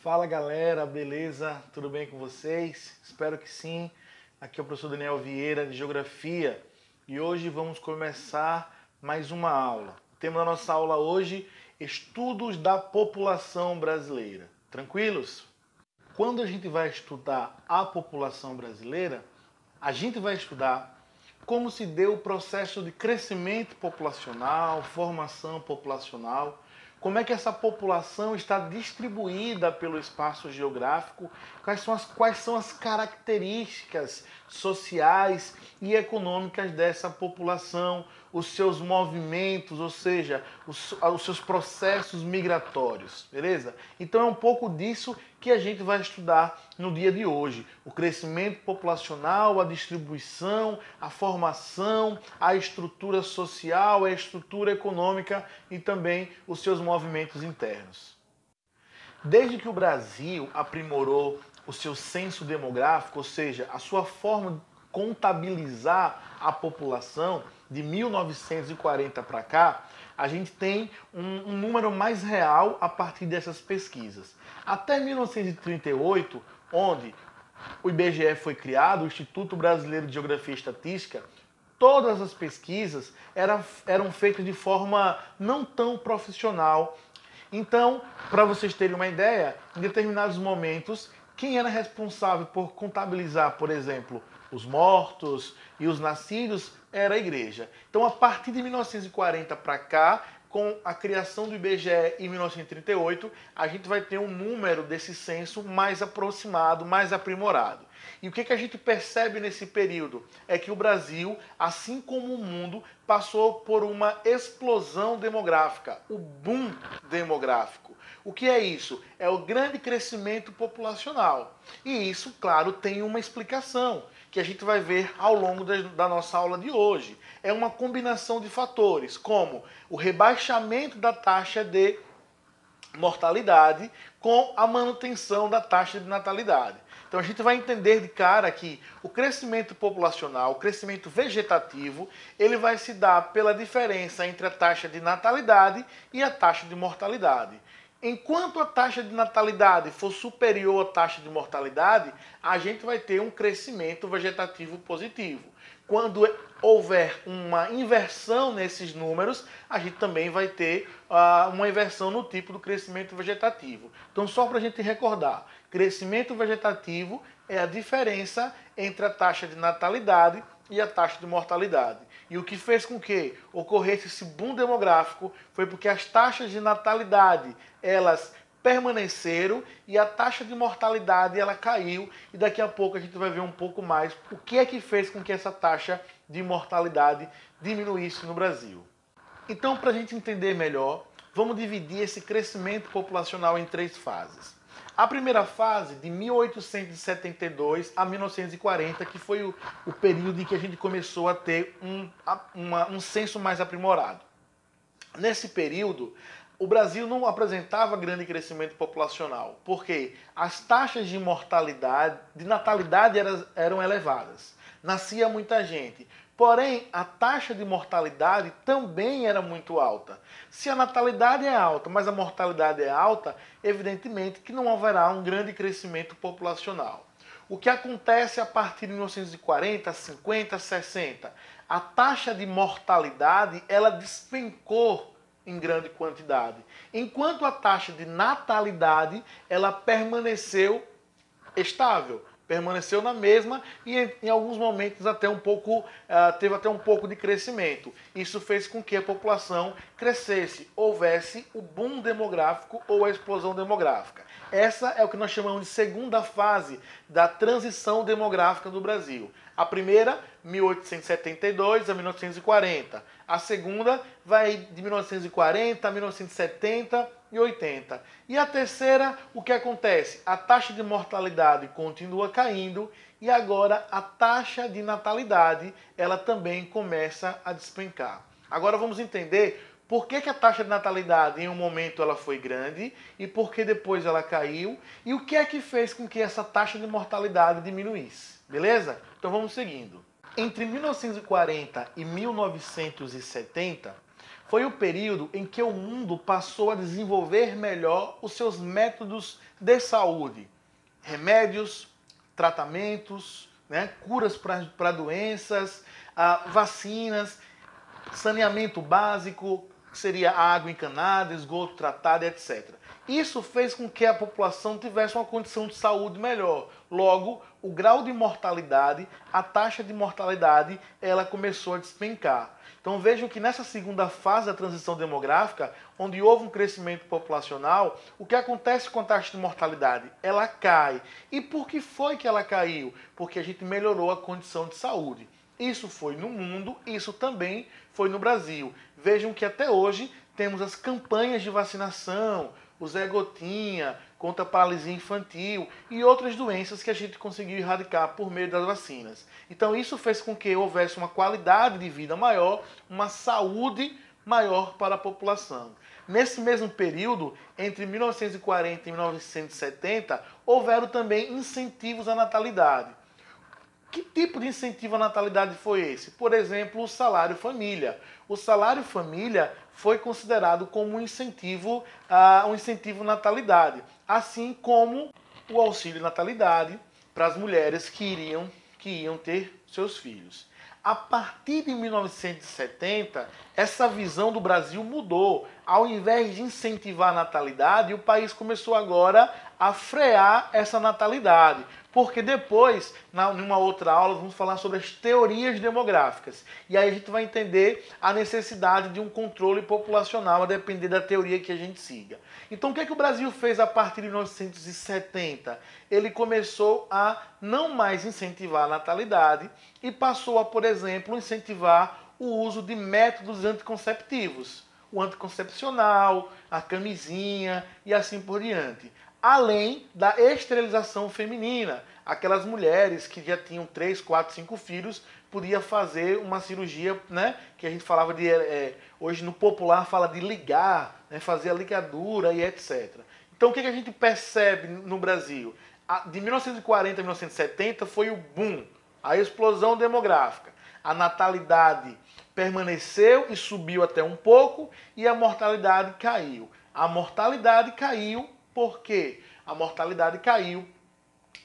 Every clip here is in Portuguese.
Fala galera, beleza? Tudo bem com vocês? Espero que sim. Aqui é o professor Daniel Vieira de Geografia e hoje vamos começar mais uma aula. O tema da nossa aula hoje: Estudos da população brasileira. Tranquilos? Quando a gente vai estudar a população brasileira, a gente vai estudar como se deu o processo de crescimento populacional, formação populacional, como é que essa população está distribuída pelo espaço geográfico, quais são as características sociais e econômicas dessa população, os seus movimentos, ou seja, os seus processos migratórios, beleza? Então é um pouco disso que a gente vai estudar no dia de hoje. O crescimento populacional, a distribuição, a formação, a estrutura social, a estrutura econômica e também os seus movimentos internos. Desde que o Brasil aprimorou o seu censo demográfico, ou seja, a sua forma de contabilizar a população, de 1940 para cá, a gente tem um número mais real a partir dessas pesquisas. Até 1938, onde o IBGE foi criado, o Instituto Brasileiro de Geografia e Estatística, todas as pesquisas eram feitas de forma não tão profissional. Então, para vocês terem uma ideia, em determinados momentos, quem era responsável por contabilizar, por exemplo, os mortos e os nascidos era a igreja. Então, a partir de 1940 para cá, com a criação do IBGE em 1938, a gente vai ter um número desse censo mais aproximado, mais aprimorado. E o que a gente percebe nesse período? É que o Brasil, assim como o mundo, passou por uma explosão demográfica, o boom demográfico. O que é isso? É o grande crescimento populacional. E isso, claro, tem uma explicação que a gente vai ver ao longo da nossa aula de hoje. É uma combinação de fatores, como o rebaixamento da taxa de mortalidade com a manutenção da taxa de natalidade. Então a gente vai entender de cara que o crescimento populacional, o crescimento vegetativo, ele vai se dar pela diferença entre a taxa de natalidade e a taxa de mortalidade. Enquanto a taxa de natalidade for superior à taxa de mortalidade, a gente vai ter um crescimento vegetativo positivo. Quando houver uma inversão nesses números, a gente também vai ter uma inversão no tipo do crescimento vegetativo. Então, só para a gente recordar, crescimento vegetativo é a diferença entre a taxa de natalidade e a taxa de mortalidade. E o que fez com que ocorresse esse boom demográfico foi porque as taxas de natalidade, elas permaneceram e a taxa de mortalidade ela caiu, e daqui a pouco a gente vai ver um pouco mais o que é que fez com que essa taxa de mortalidade diminuísse no Brasil. Então, para a gente entender melhor, vamos dividir esse crescimento populacional em três fases. A primeira fase, de 1872 a 1940, que foi o período em que a gente começou a ter um censo mais aprimorado. Nesse período, o Brasil não apresentava grande crescimento populacional, porque as taxas de mortalidade, de natalidade eram elevadas. Nascia muita gente. Porém, a taxa de mortalidade também era muito alta. Se a natalidade é alta, mas a mortalidade é alta, evidentemente que não haverá um grande crescimento populacional. O que acontece a partir de 1940, 50, 60? A taxa de mortalidade ela despencou em grande quantidade, enquanto a taxa de natalidade ela permaneceu estável, permaneceu na mesma e em alguns momentos até teve até um pouco de crescimento. Isso fez com que a população crescesse, houvesse o boom demográfico ou a explosão demográfica. Essa é o que nós chamamos de segunda fase da transição demográfica do Brasil. A primeira, 1872 a 1940. A segunda vai de 1940 a 1970 e 80. E a terceira, o que acontece? A taxa de mortalidade continua caindo e agora a taxa de natalidade ela também começa a despencar. Agora vamos entender por que a taxa de natalidade em um momento ela foi grande e por que depois ela caiu e o que é que fez com que essa taxa de mortalidade diminuísse. Beleza? Então vamos seguindo. Entre 1940 e 1970, Foi o período em que o mundo passou a desenvolver melhor os seus métodos de saúde. Remédios, tratamentos, né, curas para doenças, vacinas, saneamento básico, que seria água encanada, esgoto tratado, etc. Isso fez com que a população tivesse uma condição de saúde melhor. Logo, o grau de mortalidade, a taxa de mortalidade, ela começou a despencar. Então vejam que nessa segunda fase da transição demográfica, onde houve um crescimento populacional, o que acontece com a taxa de mortalidade? Ela cai. E por que foi que ela caiu? Porque a gente melhorou a condição de saúde. Isso foi no mundo, isso também foi no Brasil. Vejam que até hoje temos as campanhas de vacinação, o Zé Gotinha, contra a paralisia infantil e outras doenças que a gente conseguiu erradicar por meio das vacinas. Então isso fez com que houvesse uma qualidade de vida maior, uma saúde maior para a população. Nesse mesmo período, entre 1940 e 1970, houveram também incentivos à natalidade. Que tipo de incentivo à natalidade foi esse? Por exemplo, o salário família. O salário família foi considerado como um incentivo à natalidade, assim como o auxílio natalidade para as mulheres que iam ter seus filhos. A partir de 1970, essa visão do Brasil mudou. Ao invés de incentivar a natalidade, o país começou agora a frear essa natalidade. Porque depois, numa outra aula, vamos falar sobre as teorias demográficas. E aí a gente vai entender a necessidade de um controle populacional a depender da teoria que a gente siga. Então o que é que o Brasil fez a partir de 1970? Ele começou a não mais incentivar a natalidade e passou a, por exemplo, incentivar o uso de métodos anticonceptivos. O anticoncepcional, a camisinha e assim por diante. Além da esterilização feminina. Aquelas mulheres que já tinham 3, 4, 5 filhos, podia fazer uma cirurgia, né, que a gente falava de, hoje no popular fala de ligar, né, fazer a ligadura e etc. Então o que a gente percebe no Brasil? De 1940 a 1970 foi o boom, a explosão demográfica. A natalidade permaneceu e subiu até um pouco e a mortalidade caiu. A mortalidade caiu por quê? A mortalidade caiu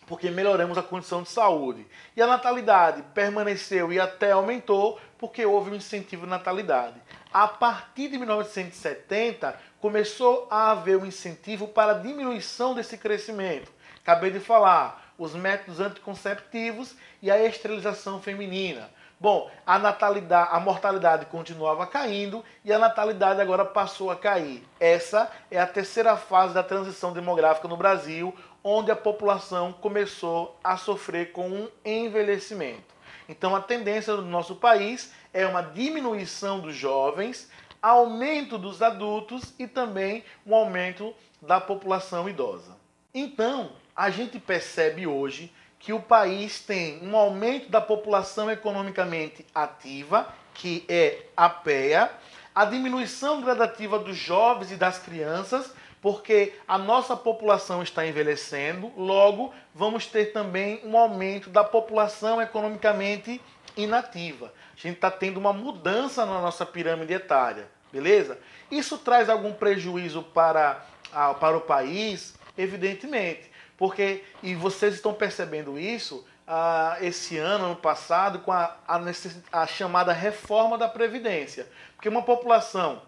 porque melhoramos a condição de saúde. E a natalidade permaneceu e até aumentou porque houve um incentivo de natalidade. A partir de 1970, começou a haver um incentivo para a diminuição desse crescimento. Acabei de falar, os métodos anticonceptivos e a esterilização feminina. Bom, a mortalidade continuava caindo e a natalidade agora passou a cair. Essa é a terceira fase da transição demográfica no Brasil, onde a população começou a sofrer com um envelhecimento. Então a tendência do nosso país é uma diminuição dos jovens, aumento dos adultos e também um aumento da população idosa. Então, a gente percebe hoje que o país tem um aumento da população economicamente ativa, que é a PEA, a diminuição gradativa dos jovens e das crianças, porque a nossa população está envelhecendo, logo vamos ter também um aumento da população economicamente inativa. A gente está tendo uma mudança na nossa pirâmide etária, beleza? Isso traz algum prejuízo para o país? Evidentemente. Porque, e vocês estão percebendo isso esse ano passado, com a chamada reforma da Previdência. Porque uma população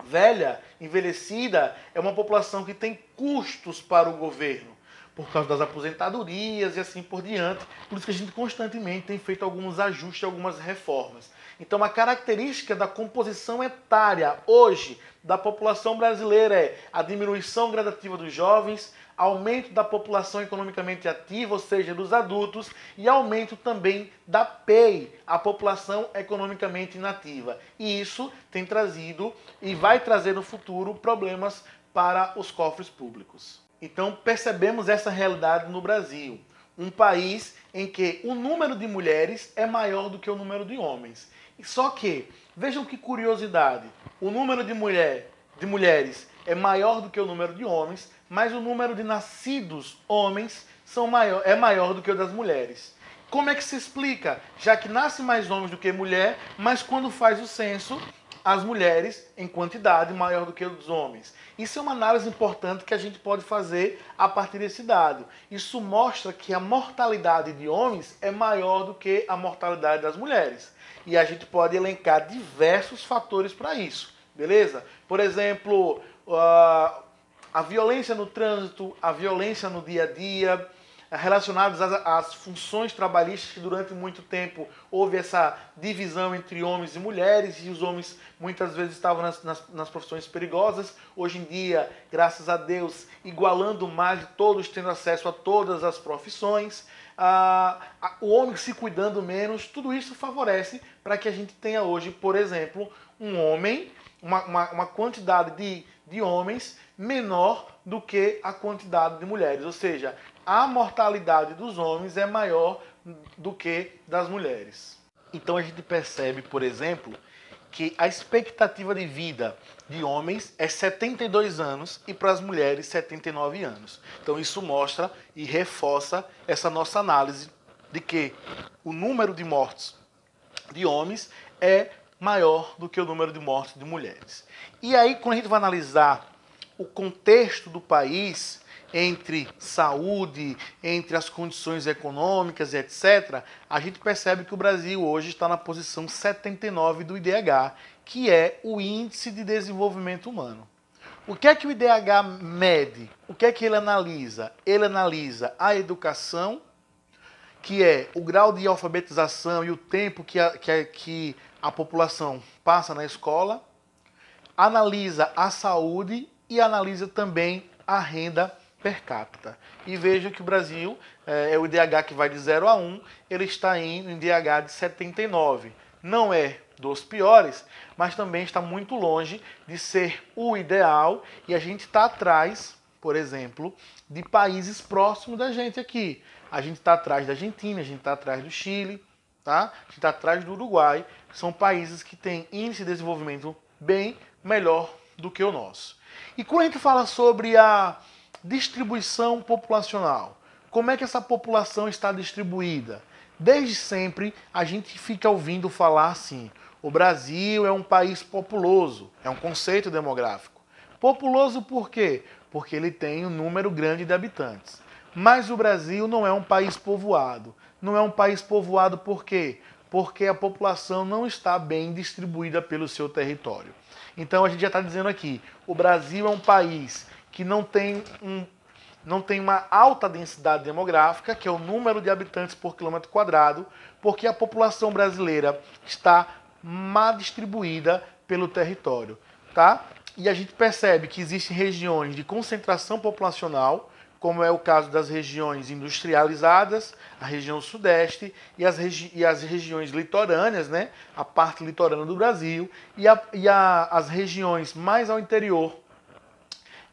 velha, envelhecida, é uma população que tem custos para o governo, por causa das aposentadorias e assim por diante. Por isso que a gente constantemente tem feito alguns ajustes, algumas reformas. Então a característica da composição etária hoje da população brasileira é a diminuição gradativa dos jovens, aumento da população economicamente ativa, ou seja, dos adultos, e aumento também da PEI, a população economicamente inativa. E isso tem trazido e vai trazer no futuro problemas para os cofres públicos. Então percebemos essa realidade no Brasil, um país em que o número de mulheres é maior do que o número de homens. Só que, vejam que curiosidade, o número de mulheres é maior do que o número de homens, mas o número de nascidos homens é maior do que o das mulheres. Como é que se explica? Já que nasce mais homens do que mulher, mas quando faz o censo, as mulheres em quantidade maior do que os homens. Isso é uma análise importante que a gente pode fazer a partir desse dado. Isso mostra que a mortalidade de homens é maior do que a mortalidade das mulheres. E a gente pode elencar diversos fatores para isso, beleza? Por exemplo, a violência no trânsito, a violência no dia a dia, relacionados às funções trabalhistas, que durante muito tempo houve essa divisão entre homens e mulheres, e os homens muitas vezes estavam nas profissões perigosas. Hoje em dia, graças a Deus, igualando mais, todos tendo acesso a todas as profissões, o homem se cuidando menos, tudo isso favorece para que a gente tenha hoje, por exemplo, um homem, uma quantidade de homens menor do que a quantidade de mulheres, ou seja, a mortalidade dos homens é maior do que das mulheres. Então a gente percebe, por exemplo, que a expectativa de vida de homens é 72 anos e para as mulheres 79 anos. Então isso mostra e reforça essa nossa análise de que o número de mortes de homens é maior do que o número de mortes de mulheres. E aí, quando a gente vai analisar o contexto do país, entre saúde, entre as condições econômicas, etc., a gente percebe que o Brasil hoje está na posição 79 do IDH, que é o Índice de Desenvolvimento Humano. O que é que o IDH mede? O que é que ele analisa? Ele analisa a educação, que é o grau de alfabetização e o tempo que a população passa na escola, analisa a saúde e analisa também a renda per capita. E veja que o Brasil, é o IDH que vai de 0 a 1, ele está indo em IDH de 79. Não é dos piores, mas também está muito longe de ser o ideal, e a gente está atrás, por exemplo, de países próximos da gente aqui. A gente está atrás da Argentina, a gente está atrás do Chile, tá? A gente está atrás do Uruguai. São países que têm índice de desenvolvimento bem melhor do que o nosso. E quando a gente fala sobre a distribuição populacional, como é que essa população está distribuída? Desde sempre a gente fica ouvindo falar assim: o Brasil é um país populoso, é um conceito demográfico. Populoso por quê? Porque ele tem um número grande de habitantes. Mas o Brasil não é um país povoado. Não é um país povoado por quê? Porque a população não está bem distribuída pelo seu território. Então a gente já está dizendo aqui, o Brasil é um país que não tem uma alta densidade demográfica, que é o número de habitantes por quilômetro quadrado, porque a população brasileira está mal distribuída pelo território, tá? E a gente percebe que existem regiões de concentração populacional, como é o caso das regiões industrializadas, a região sudeste e as regiões litorâneas, né? A parte litorânea do Brasil, as regiões mais ao interior,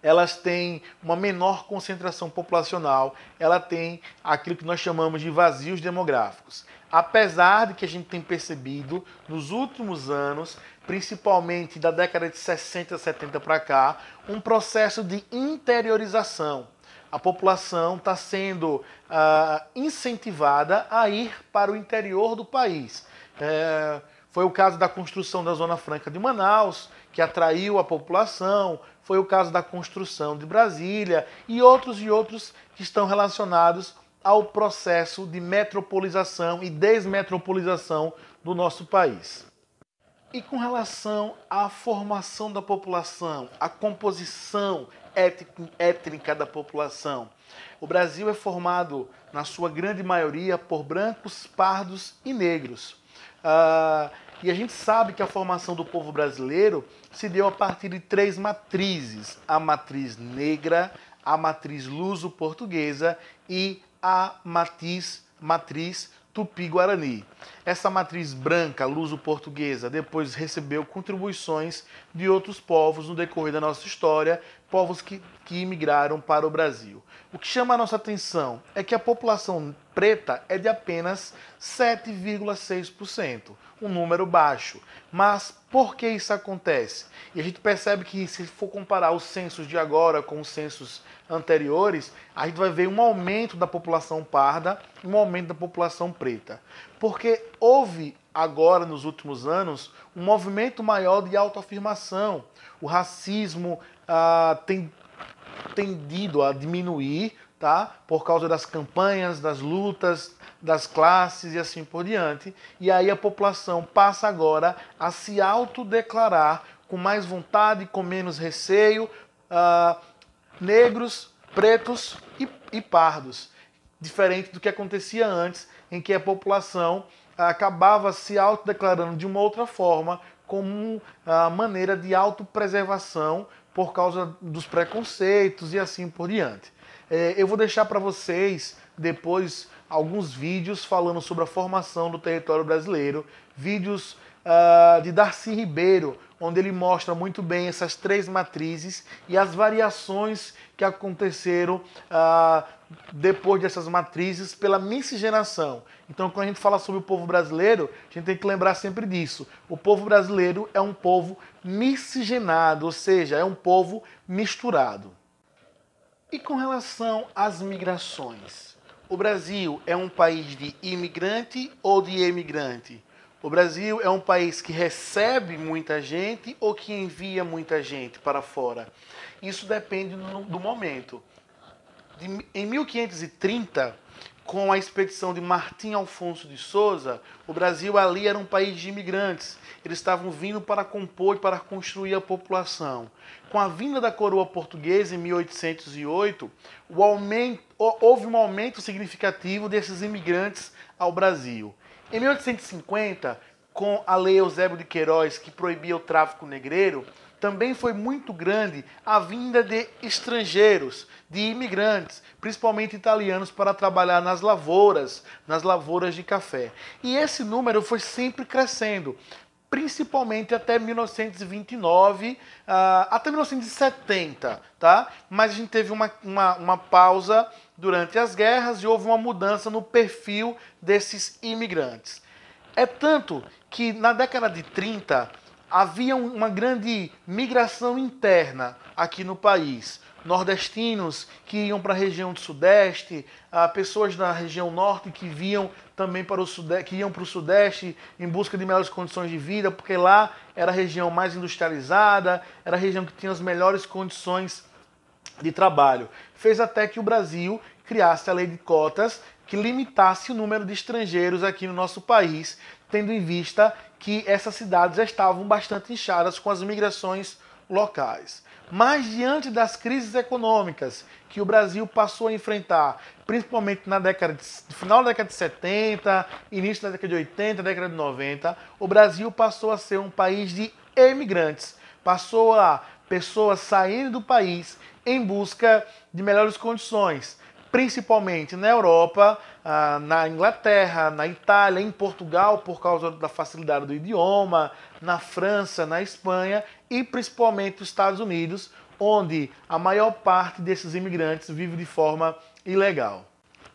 elas têm uma menor concentração populacional, ela tem aquilo que nós chamamos de vazios demográficos. Apesar de que a gente tem percebido nos últimos anos, principalmente da década de 60, 70 para cá, um processo de interiorização. A população está sendo incentivada a ir para o interior do país. Foi o caso da construção da Zona Franca de Manaus, que atraiu a população, foi o caso da construção de Brasília e outros que estão relacionados ao processo de metropolização e desmetropolização do nosso país. E com relação à formação da população, à composição étnica da população, o Brasil é formado, na sua grande maioria, por brancos, pardos e negros. E a gente sabe que a formação do povo brasileiro se deu a partir de 3 matrizes: a matriz negra, a matriz luso-portuguesa e a matriz tupi-guarani. Essa matriz branca, luso-portuguesa, depois recebeu contribuições de outros povos no decorrer da nossa história, povos que imigraram para o Brasil. O que chama a nossa atenção é que a população preta é de apenas 7,6%, um número baixo. Mas por que isso acontece? E a gente percebe que, se for comparar os censos de agora com os censos anteriores, a gente vai ver um aumento da população parda e um aumento da população preta. Porque houve agora, nos últimos anos, um movimento maior de autoafirmação. O racismo tem tendido a diminuir, tá? Por causa das campanhas, das lutas, das classes e assim por diante. E aí a população passa agora a se autodeclarar com mais vontade, com menos receio, negros, pretos e pardos. Diferente do que acontecia antes, em que a população acabava se autodeclarando de uma outra forma, como maneira de autopreservação por causa dos preconceitos e assim por diante. Eu vou deixar para vocês depois alguns vídeos falando sobre a formação do território brasileiro, vídeos de Darcy Ribeiro, onde ele mostra muito bem essas três matrizes e as variações que aconteceram depois dessas matrizes pela miscigenação. Então, quando a gente fala sobre o povo brasileiro, a gente tem que lembrar sempre disso. O povo brasileiro é um povo miscigenado, ou seja, é um povo misturado. E com relação às migrações? O Brasil é um país de imigrante ou de emigrante? O Brasil é um país que recebe muita gente ou que envia muita gente para fora? Isso depende do momento. Em 1530, com a expedição de Martim Alfonso de Souza, o Brasil ali era um país de imigrantes. Eles estavam vindo para compor e para construir a população. Com a vinda da coroa portuguesa em 1808, houve um aumento significativo desses imigrantes ao Brasil. Em 1850, com a Lei Eusébio de Queiroz, que proibia o tráfico negreiro, também foi muito grande a vinda de estrangeiros, de imigrantes, principalmente italianos, para trabalhar nas lavouras de café. E esse número foi sempre crescendo, principalmente até 1929, até 1970, tá? Mas a gente teve uma pausa durante as guerras e houve uma mudança no perfil desses imigrantes. É tanto que na década de 30 havia uma grande migração interna aqui no país. Nordestinos que iam para a região do Sudeste, pessoas da região Norte que vinham também para o Sudeste, que iam para o Sudeste em busca de melhores condições de vida, porque lá era a região mais industrializada, era a região que tinha as melhores condições de trabalho. Fez até que o Brasil criasse a lei de cotas que limitasse o número de estrangeiros aqui no nosso país, tendo em vista que essas cidades já estavam bastante inchadas com as migrações locais. Mas diante das crises econômicas que o Brasil passou a enfrentar, principalmente no final da década de 70, início da década de 80, década de 90, o Brasil passou a ser um país de emigrantes. Passou a pessoas saírem do país em busca de melhores condições, principalmente na Europa, na Inglaterra, na Itália, em Portugal, por causa da facilidade do idioma, na França, na Espanha e principalmente nos Estados Unidos, onde a maior parte desses imigrantes vive de forma ilegal.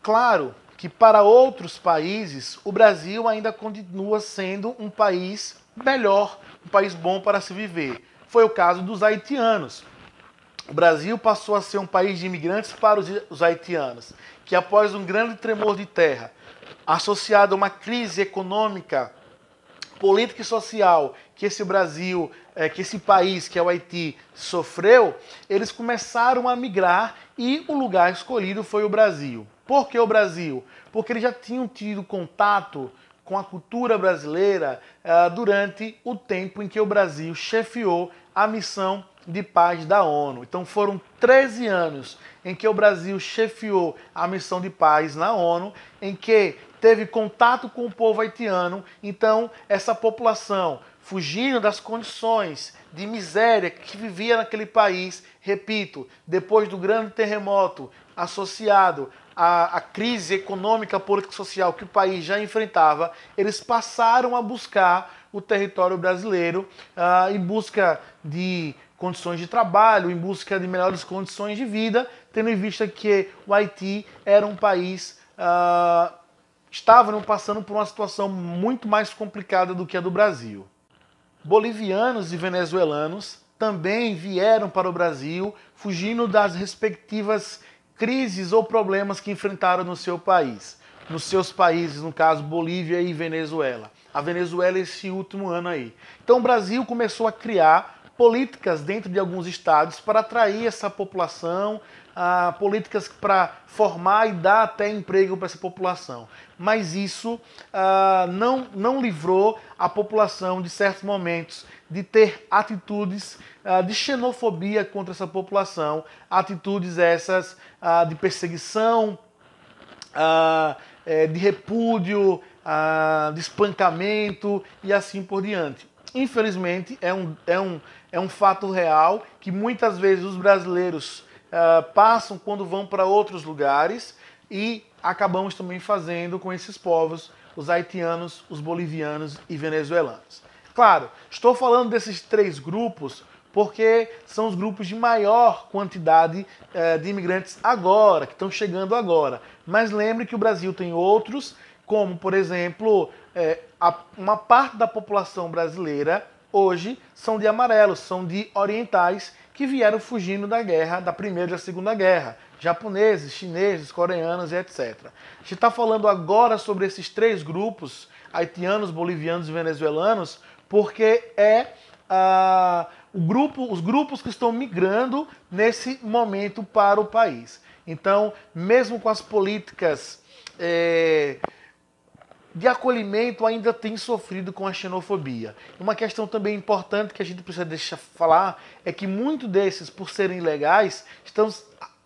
Claro que para outros países, o Brasil ainda continua sendo um país melhor, um país bom para se viver. Foi o caso dos haitianos. O Brasil passou a ser um país de imigrantes para os haitianos, que após um grande tremor de terra, associado a uma crise econômica, política e social que esse país, que é o Haiti, sofreu, eles começaram a migrar e o lugar escolhido foi o Brasil. Por que o Brasil? Porque eles já tinham tido contato com a cultura brasileira durante o tempo em que o Brasil chefiou a missão de paz da ONU. Então foram 13 anos em que o Brasil chefiou a missão de paz na ONU, em que teve contato com o povo haitiano. Então essa população, fugindo das condições de miséria que vivia naquele país, repito, depois do grande terremoto associado à crise econômica, política e social que o país já enfrentava, eles passaram a buscar o território brasileiro em busca de condições de trabalho, em busca de melhores condições de vida, tendo em vista que o Haiti era um país, estava passando por uma situação muito mais complicada do que a do Brasil. Bolivianos e venezuelanos também vieram para o Brasil, fugindo das respectivas crises ou problemas que enfrentaram no seu país, nos seus países, no caso Bolívia e Venezuela. a Venezuela esse último ano aí. Então o Brasil começou a criar políticas dentro de alguns estados para atrair essa população, políticas para formar e dar até emprego para essa população. Mas isso não livrou a população, de certos momentos, de ter atitudes de xenofobia contra essa população, atitudes essas de perseguição, de repúdio, de espancamento e assim por diante. Infelizmente, é um fato real que muitas vezes os brasileiros passam quando vão para outros lugares e acabamos também fazendo com esses povos, os haitianos, os bolivianos e venezuelanos. Claro, estou falando desses três grupos porque são os grupos de maior quantidade de imigrantes agora, que estão chegando agora. Mas lembre que o Brasil tem outros, como, por exemplo, uma parte da população brasileira hoje são de amarelos, são de orientais que vieram fugindo da guerra, da Primeira e da Segunda Guerra. Japoneses, chineses, coreanos e etc. A gente está falando agora sobre esses três grupos, haitianos, bolivianos e venezuelanos, porque os grupos que estão migrando nesse momento para o país. Então, mesmo com as políticas de acolhimento, ainda tem sofrido com a xenofobia. Uma questão também importante que a gente precisa deixar falar é que muitos desses, por serem ilegais, estão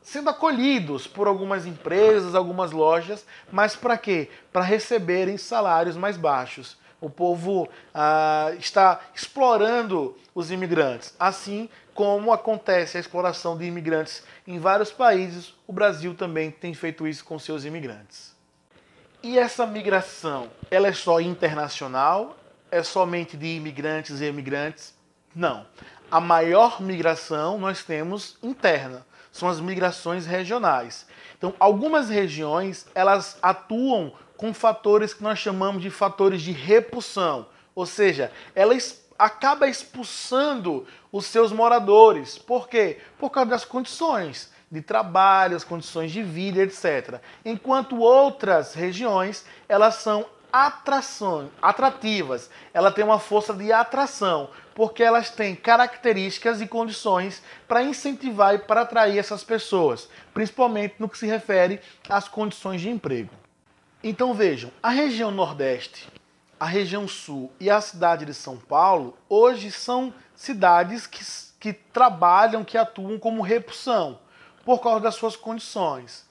sendo acolhidos por algumas empresas, algumas lojas, mas para quê? Para receberem salários mais baixos. O povo está explorando os imigrantes. Assim como acontece a exploração de imigrantes em vários países, o Brasil também tem feito isso com seus imigrantes. E essa migração, ela é só internacional? É somente de imigrantes e emigrantes? Não. A maior migração nós temos interna. São as migrações regionais. Então, algumas regiões, elas atuam com fatores que nós chamamos de fatores de repulsão. Ou seja, ela acaba expulsando os seus moradores. Por quê? Por causa das condições de trabalho, as condições de vida, etc. Enquanto outras regiões, elas são atrativas. Ela tem uma força de atração, porque elas têm características e condições para incentivar e para atrair essas pessoas, principalmente no que se refere às condições de emprego. Então vejam, a região Nordeste, a região Sul e a cidade de São Paulo, hoje são cidades que trabalham, que atuam como repulsão, por causa das suas condições.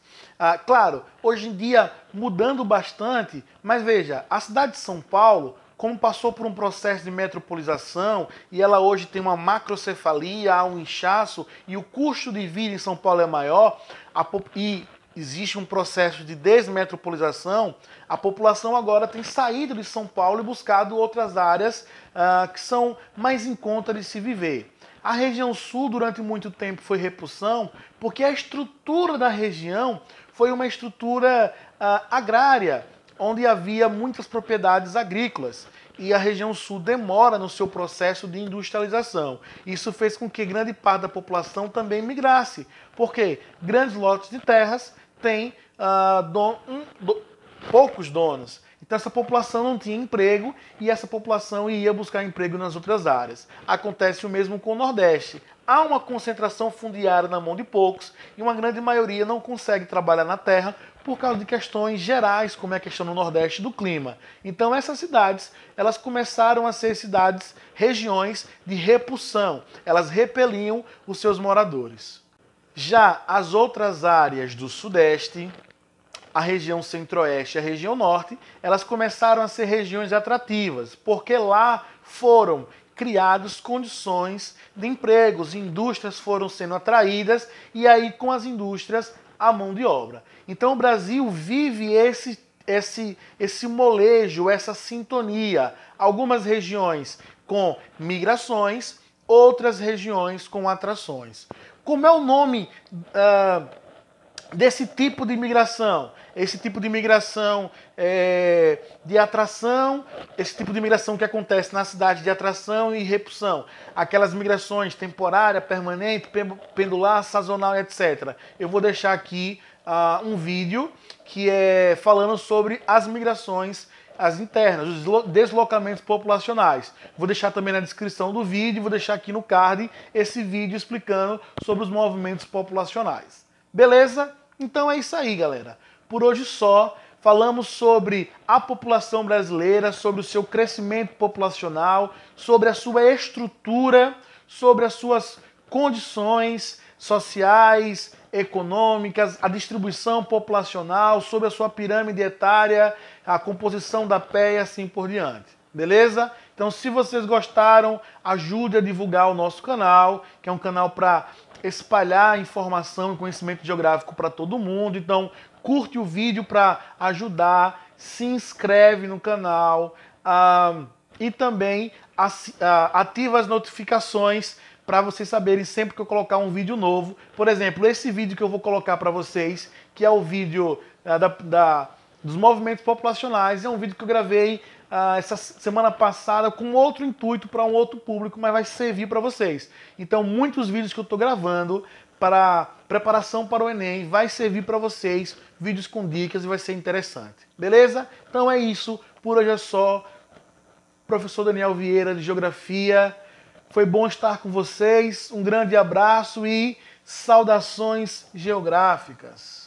Claro, hoje em dia mudando bastante, mas veja, a cidade de São Paulo, como passou por um processo de metropolização e ela hoje tem uma macrocefalia, há um inchaço e o custo de vida em São Paulo é maior e existe um processo de desmetropolização, a população agora tem saído de São Paulo e buscado outras áreas que são mais em conta de se viver. A região sul durante muito tempo foi repulsão porque a estrutura da região foi uma estrutura agrária, onde havia muitas propriedades agrícolas. E a região sul demora no seu processo de industrialização. Isso fez com que grande parte da população também migrasse, porque grandes lotes de terras têm poucos donos. Então essa população não tinha emprego e essa população ia buscar emprego nas outras áreas. Acontece o mesmo com o Nordeste. Há uma concentração fundiária na mão de poucos e uma grande maioria não consegue trabalhar na terra por causa de questões gerais, como é a questão no Nordeste do clima. Então essas cidades, elas começaram a ser cidades, regiões de repulsão. Elas repeliam os seus moradores. Já as outras áreas do Sudeste, a região Centro-Oeste e a região Norte, elas começaram a ser regiões atrativas, porque lá foram criadas condições de empregos, indústrias foram sendo atraídas e aí com as indústrias a mão de obra. Então o Brasil vive esse molejo, essa sintonia. Algumas regiões com migrações, outras regiões com atrações. Como é o nome desse tipo de imigração? Esse tipo de imigração de atração, esse tipo de imigração que acontece na cidade de atração e repulsão. Aquelas migrações temporária, permanente, pendular, sazonal, etc. Eu vou deixar aqui um vídeo que é falando sobre as migrações as internas, os deslocamentos populacionais. Vou deixar também na descrição do vídeo, vou deixar aqui no card esse vídeo explicando sobre os movimentos populacionais. Beleza? Então é isso aí, galera. Por hoje só. Falamos sobre a população brasileira, sobre o seu crescimento populacional, sobre a sua estrutura, sobre as suas condições sociais, econômicas, a distribuição populacional, sobre a sua pirâmide etária, a composição da pé e assim por diante. Beleza? Então, se vocês gostaram, ajude a divulgar o nosso canal, que é um canal para espalhar informação e conhecimento geográfico para todo mundo. Então, curte o vídeo para ajudar, se inscreve no canal e também ativa as notificações para vocês saberem sempre que eu colocar um vídeo novo. Por exemplo, esse vídeo que eu vou colocar para vocês, que é o vídeo dos movimentos populacionais, é um vídeo que eu gravei essa semana passada com outro intuito para um outro público, mas vai servir para vocês. Então, muitos vídeos que eu estou gravando para preparação para o Enem vai servir para vocês, vídeos com dicas, e vai ser interessante. Beleza? Então é isso. Por hoje é só. Professor Daniel Vieira de Geografia. Foi bom estar com vocês. Um grande abraço e saudações geográficas.